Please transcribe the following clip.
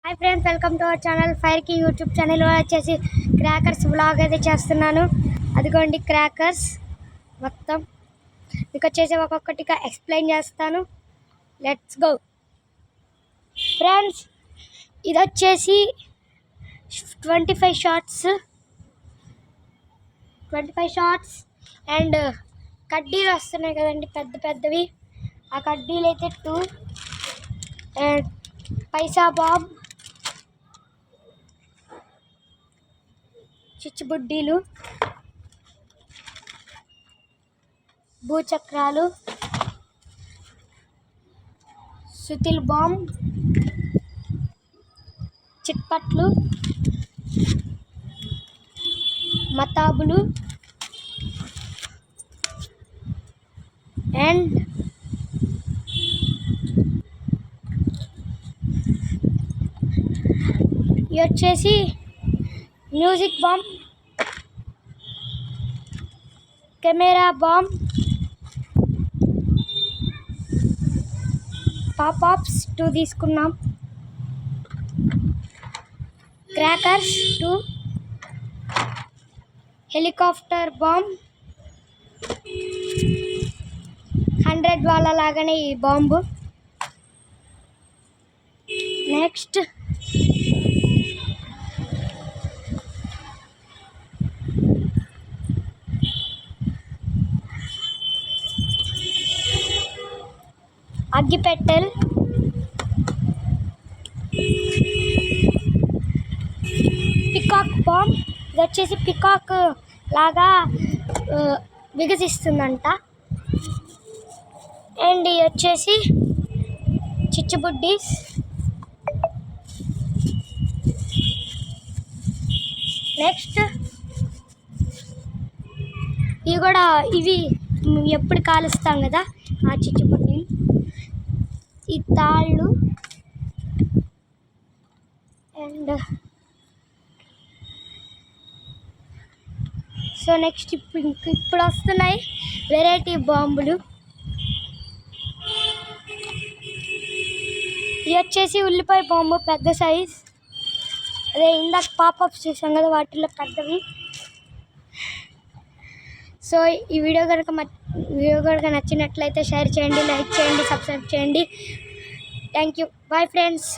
hi friends welcome to our channel fire की YouTube channel వచ్చేసి crackers vlog అయితే చేస్తున్నాను అదిగోండి క్రాకర్స్ మొత్తం మీకు వచ్చేసి ఒక్కొక్కటిగా ఎక్స్‌ప్లెయిన్ చేస్తాను లెట్స్ గో ఫ్రెండ్స్ ఇది వచ్చేసి 25 షాట్స్ అండ్ కడ్డీలు వస్తున్నాయి కదండి పెద్ద పెద్దవి ఆ కడ్డీలు అయితే 2 అండ్ పైసా బాంబ్ చిచ్చుబుడ్డీలు భూచక్రాలు సుతిల్ బాంబ్ చిట్పట్లు మతాబులు అండ్ ఇది వచ్చేసి music bomb camera bomb pop ups 2 తీసుకున్నాం క్రాకర్స్ 2 హెలికాప్టర్ బాంబ్ 100 వాళ్ళ లాగానే ఈ బాంబు నెక్స్ట్ అగ్గిపెట్టెల్ పికాక్ బాంబ్ ఇది వచ్చేసి పికాక్ లాగా వికసిస్తుందంట అండ్ ఇది వచ్చేసి చిచ్చుబుడ్డీస్ నెక్స్ట్ ఇవి ఎప్పుడు కాలుస్తాం కదా ఆ చిచ్చుబుడ్డీలు ఈ తాళ్ళు అండ్ సో నెక్స్ట్ ఇప్పుడు వస్తున్నాయి వెరైటీ బాంబులు ఇది వచ్చేసి ఉల్లిపాయ బాంబు పెద్ద సైజ్ అదే ఇందాక పాపప్స్ చూసాం కదా వాటిల్లో పెద్దవి సో ఈ వీడియో కనుక నచ్చినట్లయితే షేర్ చేయండి లైక్ చేయండి సబ్స్క్రైబ్ చేయండి థ్యాంక్ యూ బాయ్ ఫ్రెండ్స్